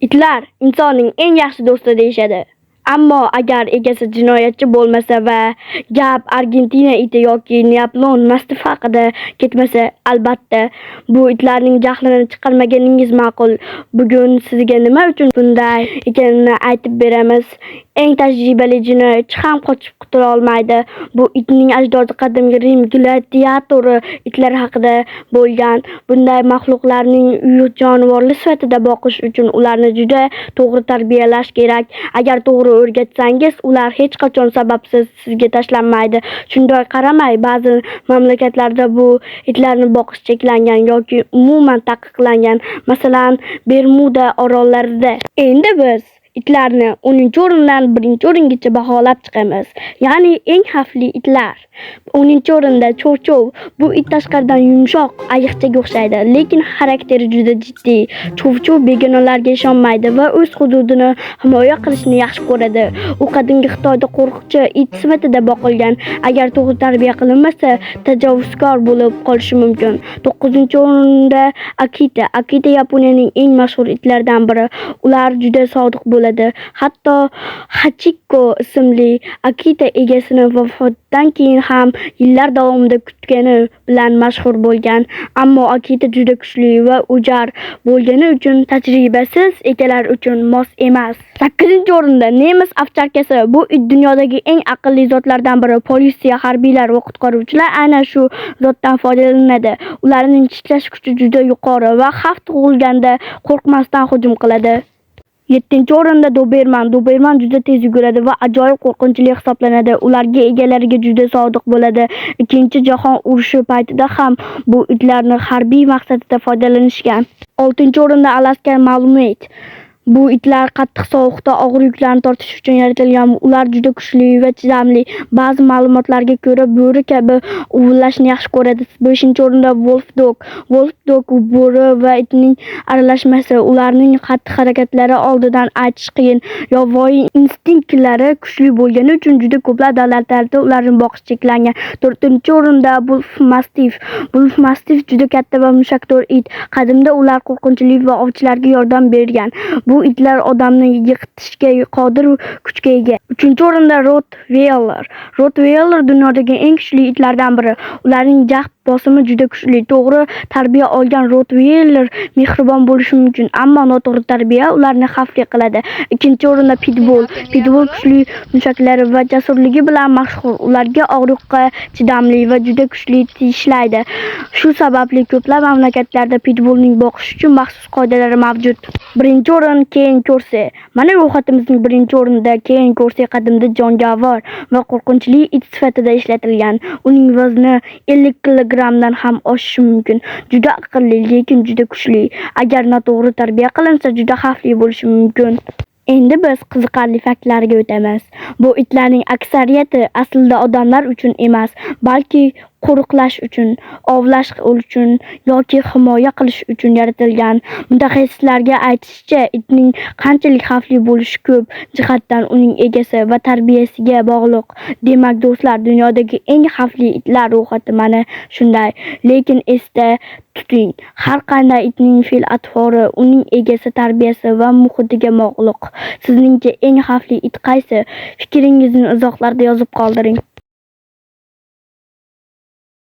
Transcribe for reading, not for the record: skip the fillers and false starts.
Itlar insonning eng yaxshi do'sti deyishadi. Ammo agar egasi jinoyatchi bo'lmasa va gap Argentina iti yoki Neapolin mastifi haqida ketmasa, albatta bu itlarning jahlini chiqarmaganingiz ma'qul. Bugun sizga nima uchun bunday ekanini aytib beramiz. Eng tajribali jinoyatchi ham qochib qutula olmaydi. Bu itning ajdodi qadimgi Rim gladiatori itlar haqida bo'lgan. Bunday maxluqlarning uy jonivori sifatida boqish uchun ularni juda to'g'ri tarbiyalash kerak. Agar to'g'ri o'rgatsangiz, ular hech qachon sababsiz sizga tashlanmaydi. Shunday qaramay, ba'zi mamlakatlarda bu itlarni boqish cheklangan yoki umuman taqiqlangan. Masalan, Bermuda orollarida. Endi biz itlarni 10-o'rindan 1-o'ringacha baholab chiqamiz. Ya'ni eng xavfli itlar. 10-o'rinda cho'chov. Bu it tashqaridan yumshoq ayiqchaga o'xshaydi, lekin xarakteri juda jiddiy. Cho'chov begonalarga ishonmaydi va o'z hududini himoya qilishni yaxshi ko'radi. U qadimgi Xitoyda qo'rquvchi it sifatida boqilgan. Agar to'g'ri tarbiya qilinmasa, tajovuzkor bo'lib qolishi mumkin. 9-o'rinda Akita. Akita Yaponiyaning eng mashhur itlaridan biri. Ular juda sodiq bo'ladi. Hatto Hachiko ismli Akita egasini vafotidan keyin ham yillar davomida kutgani bilan mashhur bo'lgan. Ammo Akita juda kuchli va o'jar bo'lgani uchun tajribasiz egalar uchun mos emas. 8-o'rinda nemis ovcharkasi. Bu it dunyodagi eng aqlli zotlardan biri. Politsiya, harbiylar va qutqaruvchilar aynan shu zotdan foydalanadi. Ularning tishlash kuchi juda yuqori va xavf tug'ilganda qo'rqmasdan hujum qiladi. 7-o'rinda Doberman. Doberman juda tez yuguradi va ajoyib qo'rqinchli hisoblanadi. Ularga egalariga juda sodiq bo'ladi. Ikkinchi jahon urushi paytida ham bu itlarni harbiy maqsadida foydalanishgan. 6-o'rinda Alaska Malamute. Bu itlar qattiq sovuqda og'ir yuklarni tortish uchun yaratilgan. Ular juda kuchli va chidamli. Ba'zi ma'lumotlarga ko'ra bo'ri kabi uvillashni yaxshi ko'radi. 5-o'rinda Wolfdog. Wolfdog bo'ri va itning aralashmasi. Ularning xatti-harakatlari oldidan aytish qiyin. Yovvoyi instinktlari kuchli bo'lgani uchun juda ko'plab davlatlarda ularni boqish cheklangan. 4-o'rinda Wolf Mastiff. Wolf Mastiff juda katta va mushakdor it. Qadimda ular qo'rqinchli va ovchilarga yordam bergan. Bu itlar odamni yiqitishga qodir kuchga ega. 3-o'rinda Rottweiler. Rottweiler dunyodagi eng kuchli itlardan biri. Ularning jahd bosimi juda kuchli. To'g'ri tarbiya olgan Rottweiler mehribon bo'lishi mumkin, ammo noto'g'ri tarbiya ularni xavfli qiladi. 2-o'rinda Pitbull. Pitbull kuchli mushaklari va jasurligi bilan mashhur. Ularga og'riqqa chidamli va juda kuchli tishlaydi. Shu sababli ko'plab mamlakatlarda pitbullning boqish uchun maxsus qoidalari mavjud. 1-o'rin Cane Corso. Mana ro'yxatimizning 1-o'rinida Cane Corso qadimda jangovar va qo'rqinchli it sifatida ishlatilgan. Uning vazni 50 kilogrammdan ham oshishi mumkin. Juda aqlli, lekin juda kuchli. Agar noto'g'ri tarbiya qilinsa, juda xavfli bo'lishi mumkin. Endi biz qiziqarli faktlarga o'tamiz. Bu itlarning aksariyati aslida odamlar uchun emas, balki qo'riqlash uchun, ovlash uchun yoki himoya qilish uchun yaratilgan. Mutaxassislarga aytishicha, itning qanchalik xavfli bo'lishi ko'p jihatdan uning egasi va tarbiyasiga bog'liq. Demak, do'stlar, dunyodagi eng xavfli itlar ro'yxati mana shunday. Lekin esda tuting, har qanday itning fe'l-atvori uning egasi, tarbiyasi va muhitiga bog'liq. Sizningcha eng xavfli it qaysi? Fikringizni izohlarda yozib qoldiring.